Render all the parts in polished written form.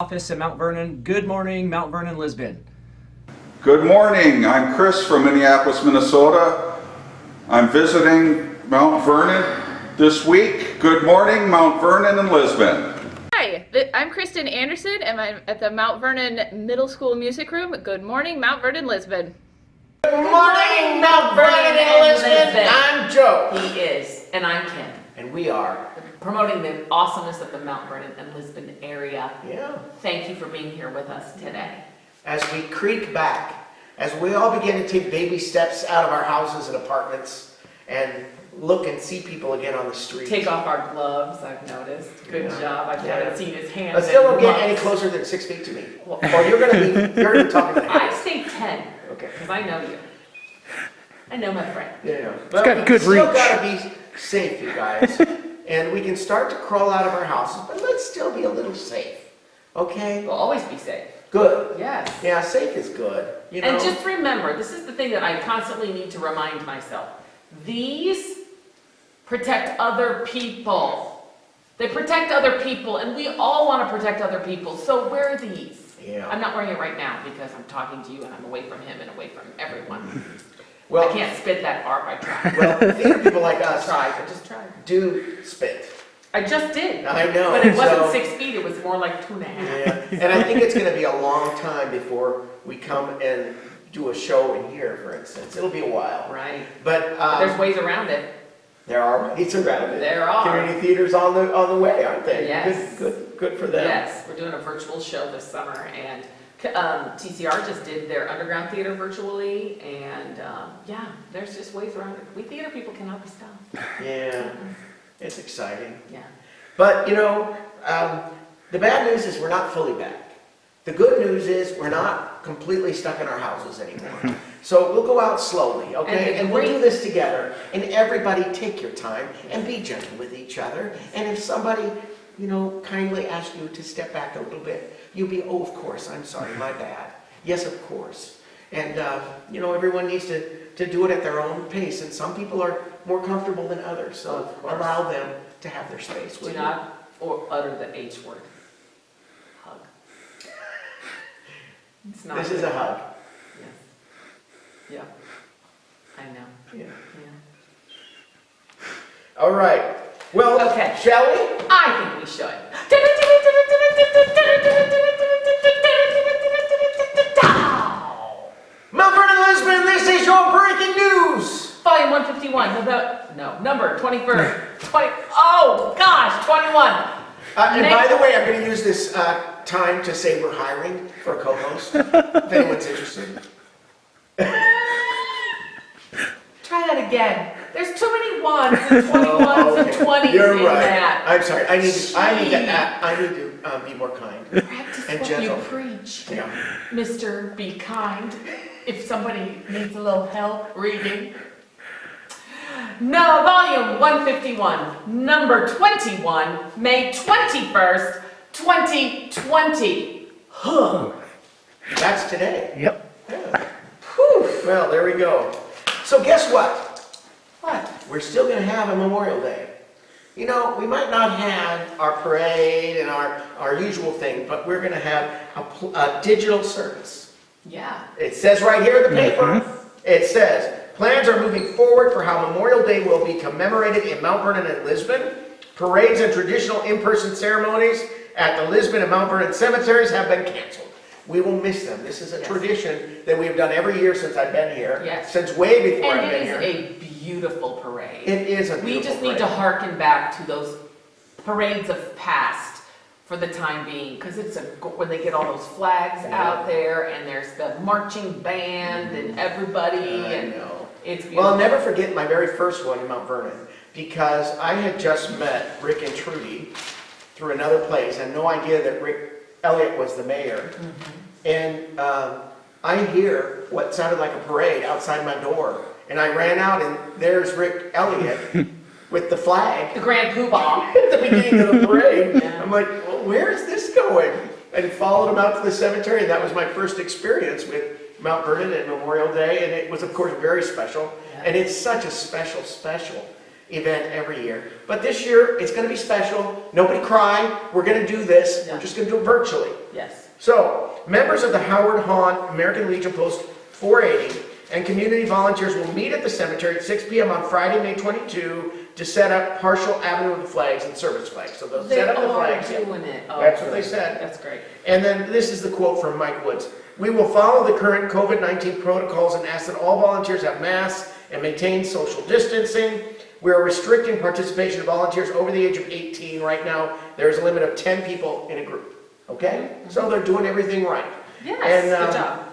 Office in Mount Vernon. Good morning, Mount Vernon Lisbon. Good morning. I'm Chris from Minneapolis, Minnesota. I'm visiting Mount Vernon this week. Good morning, Mount Vernon and Lisbon. Hi, I'm Kristen Anderson and I'm at the Mount Vernon Middle School Music Room. Good morning, Mount Vernon, Lisbon. Good morning, Mount Vernon and Lisbon. I'm Joe. He is, and I'm Kim. And we are Promoting the awesomeness of the Mount Vernon and Lisbon area. Yeah. Thank you for being here with us today. As we creak back, as we all begin to take baby steps out of our houses and apartments and look and see people again on the street. Take off our gloves, I've noticed. Good job. I haven't seen his hands. But still don't get any closer than 6 feet to me. Or you're gonna be talking to I say 10. Okay. Because I know you. I know my friend. Yeah. But got good we still reach. gotta be safe, you guys. And we can start to crawl out of our houses, but let's still be a little safe. Okay? We'll always be safe. Good. Yes. Yeah, safe is good. You know? And just remember, this is the thing that I constantly need to remind myself. These protect other people. They protect other people, and we all want to protect other people, so wear these. Yeah. I'm not wearing it right now because I'm talking to you and I'm away from him and away from everyone. Well, I can't spit that bark, I tried. Well, theater people like us I just tried. do spit. I just did. I know. But it wasn't so- 6 feet, it was more like 2.5. Yeah, and I think it's going to be a long time before we come and do a show in here, for instance. It'll be a while. Right. But There's ways around it. there are ways around it. There are. Community theaters on the way, aren't they? Yes. Good for them. Yes, we're doing a virtual show this summer, and TCR just did their underground theater virtually, and yeah, there's just ways around it. We theater people cannot be stopped. Yeah, it's exciting. Yeah. But, you know, the bad news is we're not fully back. The good news is we're not completely stuck in our houses anymore. So we'll go out slowly, okay? And we'll do this together. And everybody take your time and be gentle with each other. And if somebody, you know, kindly asks you to step back a little bit, you'll be, oh, of course, I'm sorry, my bad. Yes, of course. And, you know, everyone needs to do it at their own pace. And some people are more comfortable than others. So allow them to have their space. Do not utter the H word. Hug. It's not This good. is a hug. Yeah. Yeah. I know. Yeah. Yeah. All right. Well, Okay. shall we? I think we should. Mount Vernon Lisbon, this is your breaking news. Volume 151, number 21st. Oh gosh, 21. And by the way, I'm going to use this time to say we're hiring for a co-host, if anyone's interested. Try that again. There's too many ones and 21s and 20s You're in right. that. I'm sorry. I need to be more kind. Practice And what gentle. you preach. Yeah. Mr. Be Kind. If somebody needs a little help reading. No, volume 151, number 21, May 21st, 2020. That's today. Yep. Yeah. Whew. Well, there we go. So guess what? What? We're still going to have a Memorial Day. You know, we might not have our parade and our usual thing, but we're going to have a digital service. Yeah. It says right here in the paper, it says, plans are moving forward for how Memorial Day will be commemorated in Mount Vernon and Lisbon. Parades and traditional in-person ceremonies at the Lisbon and Mount Vernon cemeteries have been canceled. We will miss them. This is a tradition that we've done every year since I've been here. Yes. Since way before And I've been it here. is a beautiful parade. It is a beautiful We just need to parade. hearken back to those parades of past for the time being, because it's when they get all those flags out there, and there's the marching band and everybody, I and know. it's beautiful. Well, I'll never forget my very first one in Mount Vernon, because I had just met Rick and Trudy through another place. I had no idea that Rick Elliott was the mayor. And I hear what sounded like a parade outside my door. And I ran out, and there's Rick Elliott with the flag The Grand Poobah. at the beginning of the parade. Yeah. I'm like, well, where is this going? And followed him out to the cemetery, and that was my first experience with Mount Vernon and Memorial Day. And it was, of course, very special. Yeah. And it's such a special event every year. But this year, it's going to be special. Nobody cry. We're going to do this. Yeah. We're just going to do it virtually. Yes. So, members of the Howard Hahn American Legion Post 480 and community volunteers will meet at the cemetery at 6 p.m. on Friday, May 22 to set up partial Avenue of the Flags and service flags. So they'll set up the flags. doing it. Oh, That's what they good. said. That's great. And then this is the quote from Mike Woods. We will follow the current COVID-19 protocols and ask that all volunteers have masks and maintain social distancing. We are restricting participation of volunteers over the age of 18 right now. There's a limit of 10 people in a group. Okay? So they're doing everything right. Yes, And, good job.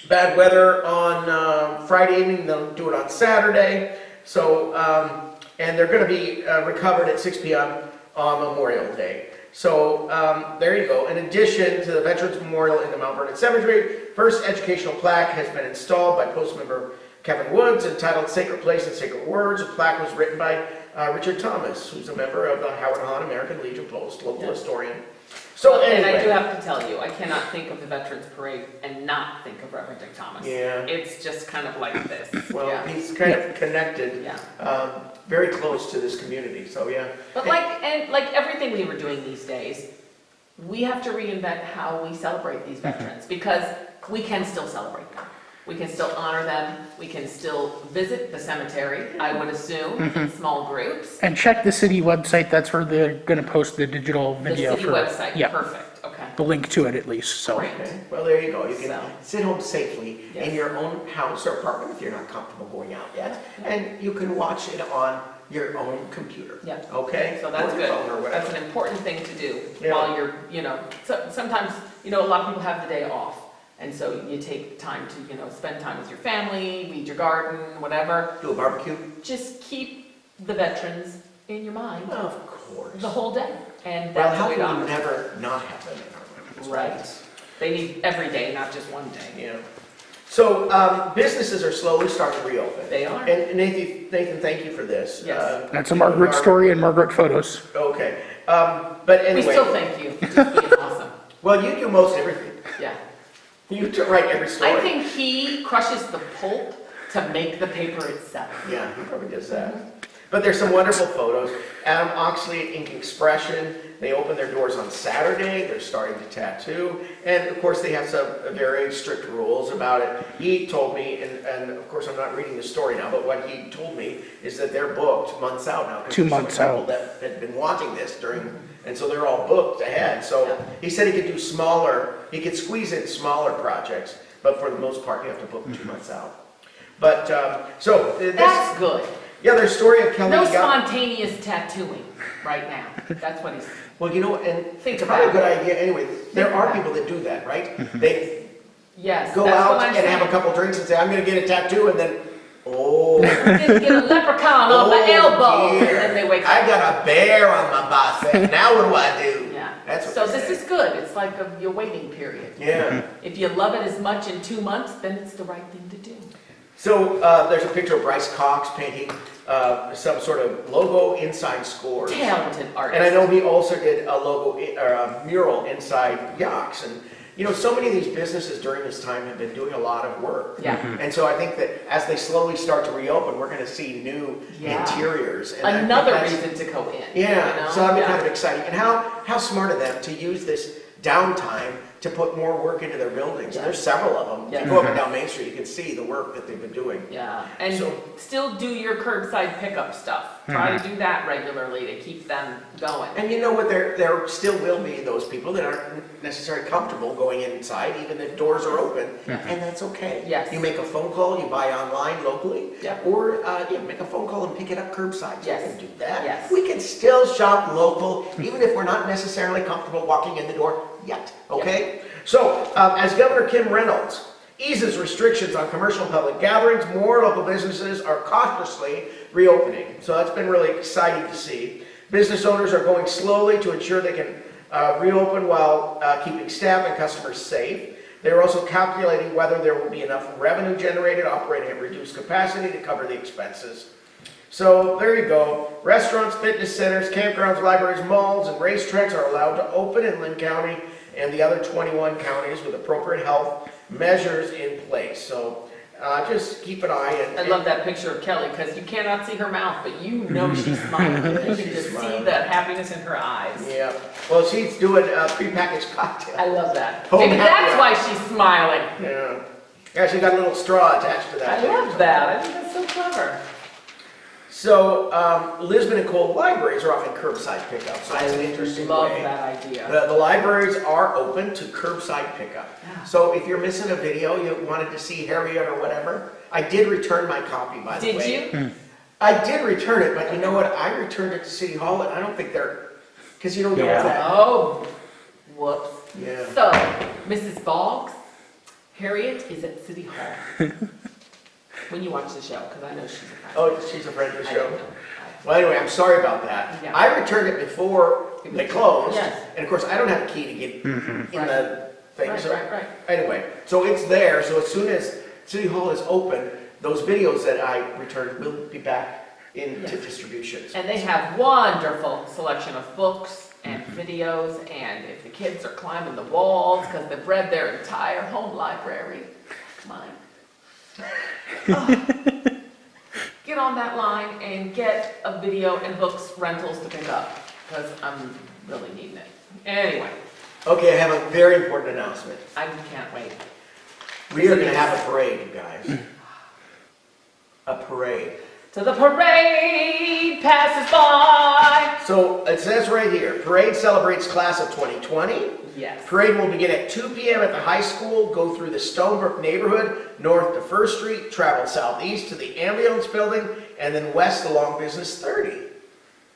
Bad weather on Friday evening, they'll do it on Saturday. So, and they're going to be recovered at 6 p.m. on Memorial Day. So there you go. In addition to the Veterans Memorial in the Mount Vernon Cemetery, first educational plaque has been installed by Post member Kevin Woods entitled Sacred Place and Sacred Words. The plaque was written by Richard Thomas, who's a member of the Howard Hahn American Legion Post, local historian. So And I anyway. do have to tell you, I cannot think of the Veterans Parade and not think of Reverend Dick Thomas. Yeah. It's just kind of like this. Well, Yeah. he's kind of connected, Yeah. very close to this community, so yeah. But like everything we were doing these days, we have to reinvent how we celebrate these veterans because we can still celebrate them. We can still honor them. We can still visit the cemetery, I would assume, in small groups. And check the city website, that's where they're gonna post the digital The video city for. website, Yeah, perfect, okay. the link to it at least, so. Great. Okay, well, there you go. You can So. sit home safely Yes. in your own house or apartment if you're not comfortable going out yet. And you can watch it on your own computer. Yeah. Okay? So that's Or your good. phone or That's whatever. an important thing to do Yeah. while you're, sometimes, a lot of people have the day off. And so you take time to, spend time with your family, weed your garden, whatever. Do a barbecue? Just keep the veterans in your mind Of course. the whole day. And Well, that's how the way can to we honor them. never not have them in our lives? Right. They need every day, not just one day. Yeah. So businesses are slowly starting to reopen. They are. And Nathan, thank you for this. Yes. That's a Margaret story and Margaret photos. Okay. But We anyway. still thank you for just being awesome. Well, you do most everything. Yeah. You write every story. I think he crushes the pulp to make the paper itself. Yeah, he probably does that. But there's some wonderful photos. Adam Oxley at Ink Expression, they open their doors on Saturday. They're starting to tattoo. And of course, they have some very strict rules about it. He told me, and of course, I'm not reading the story now, but what he told me is that they're booked months out now. 'Cause 2 there's so months many people out. that had been wanting this and so they're all booked ahead. So he said he could do he could squeeze in smaller projects, but for the most part, you have to book 2 months out. But, so this. That's good. Yeah, there's a story of Kelly. No spontaneous tattooing right now. That's what he's. Well, and Think it's probably a about good it. idea anyway. There Think are about people that do that, right? They Yes. go that's out what I'm and have a saying. couple drinks and say, I'm gonna get a tattoo, and then, oh. Just get a leprechaun on my elbow, dear. and then they wake up. I got a bear on my bicep. Now what do I do? Yeah. That's what So they this say. is good. It's like your waiting period. Yeah. If you love it as much in 2 months, then it's the right thing to do. So there's a picture of Bryce Cox painting some sort of logo inside scores. Talented artist. And I know he also did a logo or a mural inside yachts. And so many of these businesses during this time have been doing a lot of work. Yeah. And so I think that as they slowly start to reopen, we're going to see new Yeah. interiors. And I think Another that's- reason to go in. Yeah. So that'd be Yeah. kind of exciting. And how smart of them to use this downtime to put more work into their buildings. Yeah. And there's several of them. Yeah. If you go up and down Main Street, you can see the work that they've been doing. Yeah, and So- still do your curbside pickup stuff. Try to do that regularly to keep them going. And you know what, there still will be those people that aren't necessarily comfortable going inside, even if doors are open, and that's okay. Yes. You make a phone call, you buy online locally, Yep. or make a phone call and pick it up curbside. Yes. You can do that. Yes. We can still shop local, even if we're not necessarily comfortable walking in the door yet, okay? So, as Governor Kim Reynolds eases restrictions on commercial and public gatherings, more local businesses are cautiously reopening. So that's been really exciting to see. Business owners are going slowly to ensure they can reopen while keeping staff and customers safe. They're also calculating whether there will be enough revenue generated operating at reduced capacity to cover the expenses. So there you go. Restaurants, fitness centers, campgrounds, libraries, malls, and racetracks are allowed to open in Lynn County and the other 21 counties with appropriate health measures in place. So just keep an eye and. I love that picture of Kelly, because you cannot see her mouth, but you know she's smiling. You can just see that happiness in her eyes. Yeah, well, she's doing a prepackaged cocktail. I love that. Home Maybe happy that's hour. why she's smiling. Yeah. Yeah, she got a little straw attached to that. I love that. I think that's so clever. So, Lisbon and Cole libraries are offering curbside pickup, so that's an interesting love way. that idea. The libraries are open to curbside pickup. Yeah. So if you're missing a video, you wanted to see Harriet or whatever, I did return my copy, by the way. Did you? I did return it, but you know what? I returned it to City Hall, and I don't think they're, because you don't get Yeah. that. Oh, whoops. Yeah. So, Mrs. Boggs, Harriet is at City Hall. When you watch the show, because I know she's a friend. Oh, she's a friend of the I show. don't know. Well, anyway, I'm sorry about that. Yeah. I returned it before they closed. Yes. And of course, I don't have a key to get in the thing. Right, so right. Anyway, so it's there. So as soon as City Hall is open, those videos that I returned will be back into Yes. distributions. And they have wonderful selection of books and videos, and if the kids are climbing the walls because they've read their entire home library, mine. Get on that line and get a video and books rentals to pick up, because I'm really needing it. Anyway, Okay, I have a very important announcement. I can't wait. We are going to have a parade, you guys. A parade. To the parade passes by. So it says right here, parade celebrates class of 2020. Yes. Parade will begin at 2 p.m. at the high school, go through the Stonebrook neighborhood, north to First Street, travel southeast to the ambulance building, and then west along Business 30.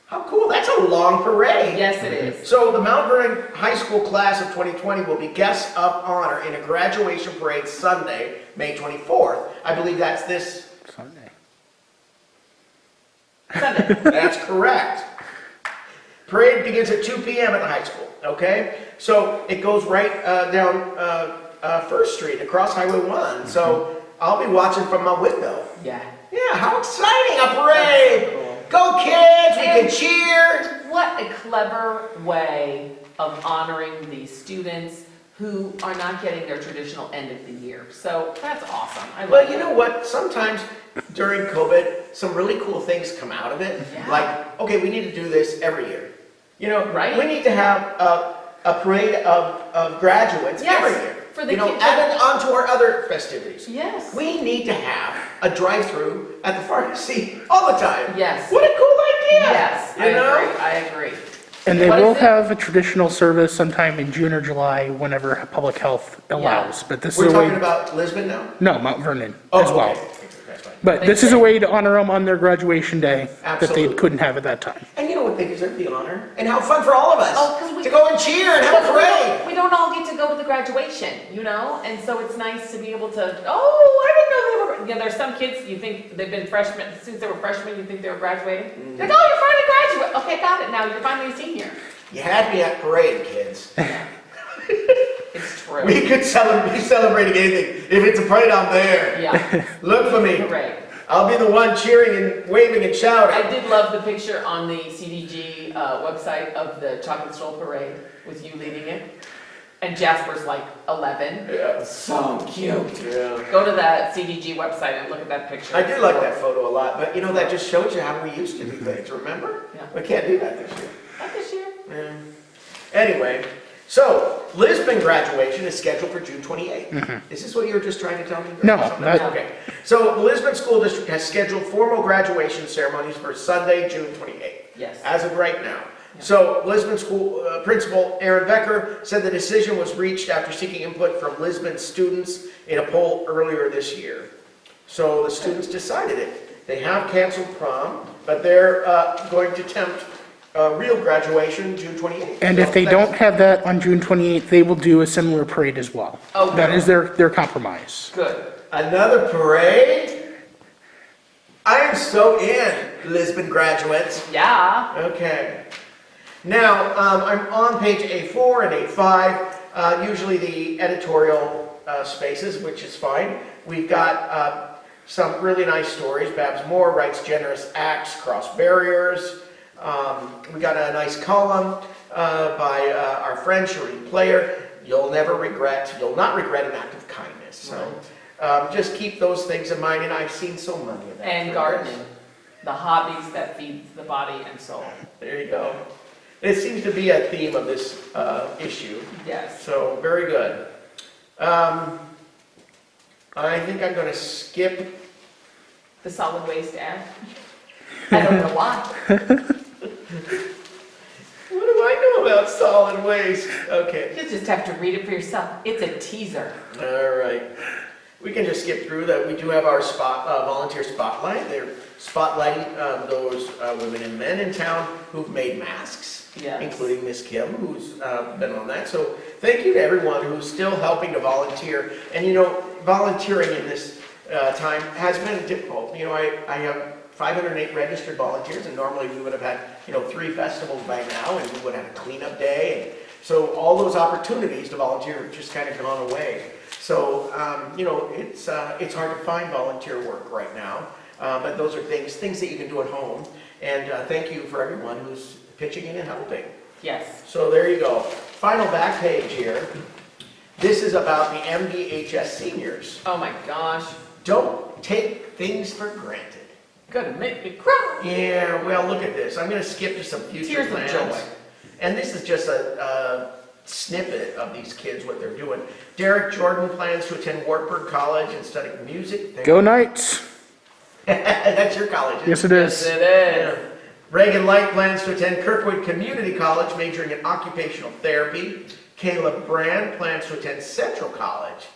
How cool, that's a long parade. Yes, it is. So the Mount Vernon High School class of 2020 will be guests of honor in a graduation parade Sunday, May 24th. I believe that's this. Sunday. Sunday. That's correct. Parade begins at 2 p.m. at the high school, okay? So it goes right down First Street, across Highway 1. So I'll be watching from my window. Yeah. Yeah, how exciting, a parade! Cool. Go kids, we can And- cheer! What a clever way of honoring these students who are not getting their traditional end of the year. So that's awesome. I love But you it. know what, sometimes during COVID, some really cool things come out of it. Yeah. Like, okay, we need to do this every year. You know, Right. we need to have a parade of graduates Yes, every year. for the You know, kids. added onto our other festivities. Yes. We need to have a drive-through at the pharmacy all the time. Yes. What a cool idea! Yes, You know? I agree. And they What will is it? have a traditional service sometime in June or July, whenever public health allows. But this We're is a talking way, about Lisbon now? no, Mount Vernon Oh, as well. okay. That's fine. But this is a way to honor them on their graduation day that they Absolutely. couldn't have at that time. And you know what, they deserve the honor. And how fun for all of us. Oh, 'cause we- to go and cheer and have a parade. We don't all get to go to the graduation, you know? And so it's nice to be able to, oh, I didn't know they were, you know, there's some kids, you think they've been freshmen, since they were freshmen, you think they were graduating. Mm-hmm. Like, oh, you're finally graduate. Okay, got it, now you're finally a senior. You had me at parade, kids. It's true. We could be celebrating anything. If it's a parade, I'm there. Yeah, Look for me. hooray. I'll be the one cheering and waving and shouting. I did love the picture on the CDG website of the chocolate stroll parade with you leading it. And Jasper's like 11. Yeah. So cute. Yeah. Go to that CDG website and look at that picture. I do like that photo a lot, but you know, that just shows you how we used to do things, remember? Yeah. We can't do that this year. Not this year. Yeah. Anyway, so Lisbon graduation is scheduled for June 28th. Is this what you were just trying to tell me? No, Something? that- Okay. So the Lisbon School District has scheduled formal graduation ceremonies for Sunday, June 28th. Yes. As of right now. So Lisbon School Principal Aaron Becker said the decision was reached after seeking input from Lisbon students in a poll earlier this year. So the students decided it. They have canceled prom, but they're going to attempt real graduation June 28th. And So if they that's- don't have that on June 28th, they will do a similar parade as well. Oh, That good. is their compromise. Good. Another parade? I am so in, Lisbon graduates. Yeah. Okay. Now, I'm on page A4 and A5, usually the editorial spaces, which is fine. We've got some really nice stories. Babs Moore writes generous acts cross barriers. We got a nice column by our friend Shereen Player. You'll not regret an act of kindness. So Just keep those things in mind, and I've seen so many of that. And gardening, the hobbies that feed the body and soul. There you go. It seems to be a theme of this issue. Yes. So, very good. I think I'm going to skip. The solid waste ad. I don't know why. What do I know about solid waste? Okay. You just have to read it for yourself. It's a teaser. All right. We can just skip through that. We do have our volunteer spotlight. They're spotlighting those women and men in town who've made masks, Yes. including Miss Kim, who's been on that. So thank you to everyone who's still helping to volunteer. And you know, volunteering in this time has been difficult. You know, I have 508 registered volunteers, and normally we would have had, 3 festivals by now, and we would have a cleanup day. And so all those opportunities to volunteer have just kind of gone away. So, it's hard to find volunteer work right now, but those are things that you can do at home. And thank you for everyone who's pitching in and helping. Yes. So there you go. Final back page here. This is about the MVHS seniors. Oh my gosh. Don't take things for granted. Gonna make me cry. Yeah, well, look at this. I'm going to skip to some future Tears of plans. joy. And this is just a snippet of these kids, what they're doing. Derek Jordan plans to attend Wartburg College and study music. Go Knights! That's your college, isn't Yes, it Yes, is. it is. Yeah. Reagan Light plans to attend Kirkwood Community College, majoring in occupational therapy. Caleb Brand plans to attend Central College,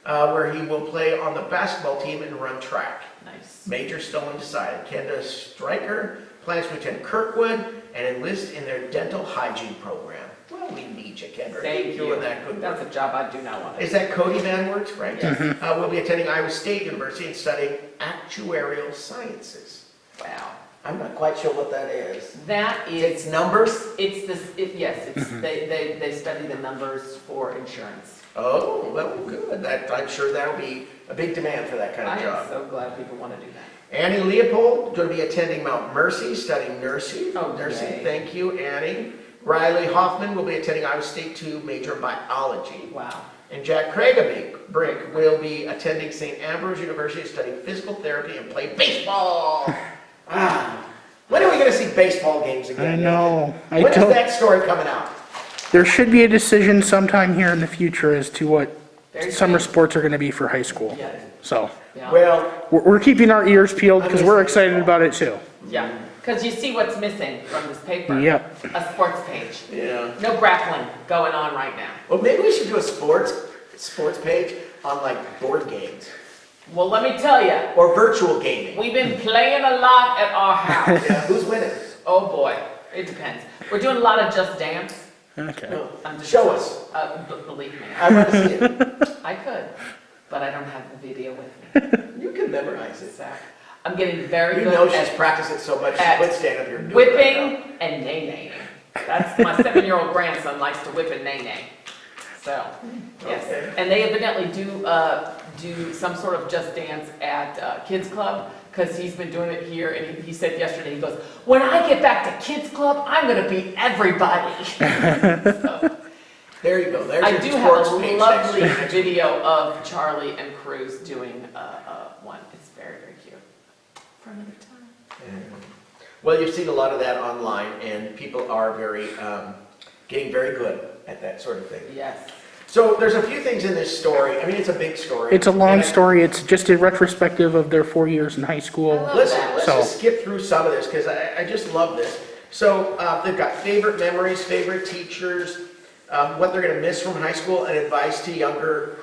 where he will play on the basketball team and run track. Nice. Major still undecided. Kenda Stryker plans to attend Kirkwood and enlist in their dental hygiene program. Well, we need you, Kendra. Thank Keep you. doing that good work. That's a job I do not want to Is that Cody Van Wertz, right? Yes. We'll be attending Iowa State University and studying actuarial sciences. Wow. I'm not quite sure what that is. That It's is, numbers? it's this, it's, they study the numbers for insurance. Oh, well, good. I'm sure that'll be a big demand for that kind I of am job. so glad people want to do that. Annie Leopold, going to be attending Mount Mercy, studying nursing. Oh, Nursing, yay. thank you, Annie. Riley Hoffman will be attending Iowa State to major in biology. Wow. And Jack Craigabrink will be attending St. Ambrose University, studying physical therapy and play baseball. When are we going to see baseball games again? I know. I When is don't, that story coming out? there should be a decision sometime here in the future as to what Very summer good. sports are gonna be for high school. Yeah. So, Yeah. Well, we're keeping our ears peeled because we're excited about it too. Yeah. Because you see what's missing from this paper. Yep. A sports page. yeah. No grappling going on right now. Well, maybe we should do a sports page on like board games Well, let me tell you, or virtual gaming. we've been playing a lot at our house. Yeah, who's winning? Oh boy, it depends. We're doing a lot of Just Dance. Okay. No. I'm just, Show us. believe me, I want to see it. I could, but I don't have the video with me. You can memorize it. So I'm getting very You good know she's at practiced it so much she at could stand up here and do it right whipping and nay-naying. That's my 7-year-old grandson likes to whip and nay-nay. So, yes. Okay. And they evidently do some sort of Just Dance at Kids Club, because he's been doing it here, and he said yesterday, he goes, when I get back to Kids Club, I'm gonna beat everybody. So, There you go. There's I your do have sports a page lovely next week. video of Charlie and Cruz doing one. It's very, very cute. For another time. Well, you've seen a lot of that online, and people are getting very good at that sort of thing. Yes. So there's a few things in this story. I mean, it's a big story. It's a long And I- story. It's just a retrospective of their 4 years in high I school. love Let's So- just skip through some of this, because I just love this. So they've got favorite memories, favorite teachers, what they're going to miss from high school, and advice to younger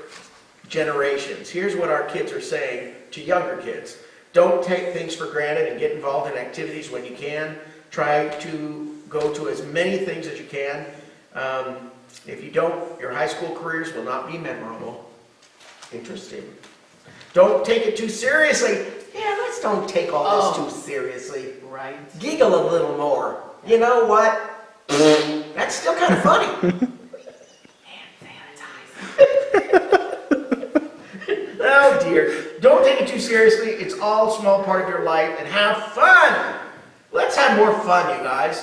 generations. Here's what our kids are saying to younger kids. Don't take things for granted and get involved in activities when you can. Try to go to as many things as you can. If you don't, your high school careers will not be memorable. Interesting. Don't take it too seriously. Yeah, let's don't take all this too seriously. Right. Giggle a little more. You know what? That's still kind of funny. Oh dear. Don't take it too seriously. It's all a small part of your life, and have fun. Let's have more fun, you guys.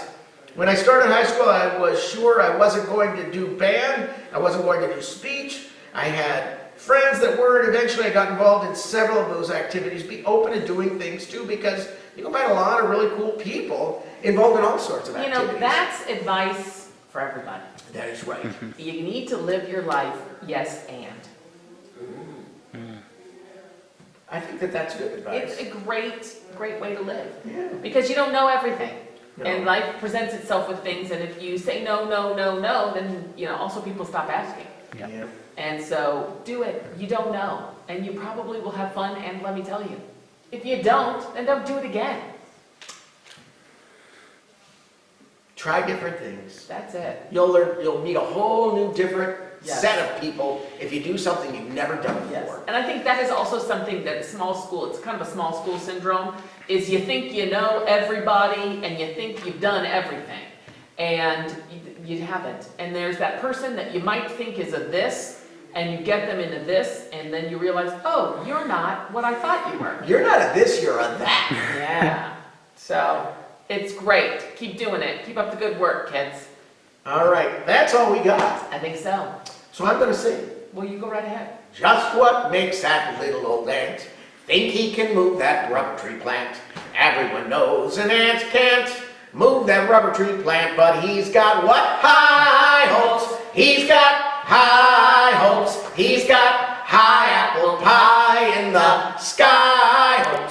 When I started high school, I was sure I wasn't going to do band. I wasn't going to do speech. I had friends that weren't. Eventually I got involved in several of those activities. Be open to doing things too, because you can find a lot of really cool people involved in all sorts of You activities. know, that's advice for everybody. That is right. You need to live your life, yes, and. I think that that's good advice. It's a great way to live. Yeah. Because you don't know everything. No. And life presents itself with things, and if you say no, then, also people stop asking. Yeah. And so, do it. You don't know. And you probably will have fun, and let me tell you, if you don't, then don't do it again. Try different things. That's it. You'll meet a whole new different Yes. set of people if you do something you've never done Yes. before. And I think that is also something that small school, it's kind of a small school syndrome, is you think you know everybody, and you think you've done everything. And you haven't. And there's that person that you might think is a this, and you get them into this, and then you realize, oh, you're not what I thought you were. You're not a this, you're a that. Yeah. So, it's great. Keep doing it. Keep up the good work, kids. All right, that's all we got. I think so. So I'm going to sing. Well, you go right ahead. Just what makes that little old ant think he can move that rubber tree plant? Everyone knows an ant can't move that rubber tree plant, but he's got what? High hopes. He's got high hopes. He's got high apple pie in the sky.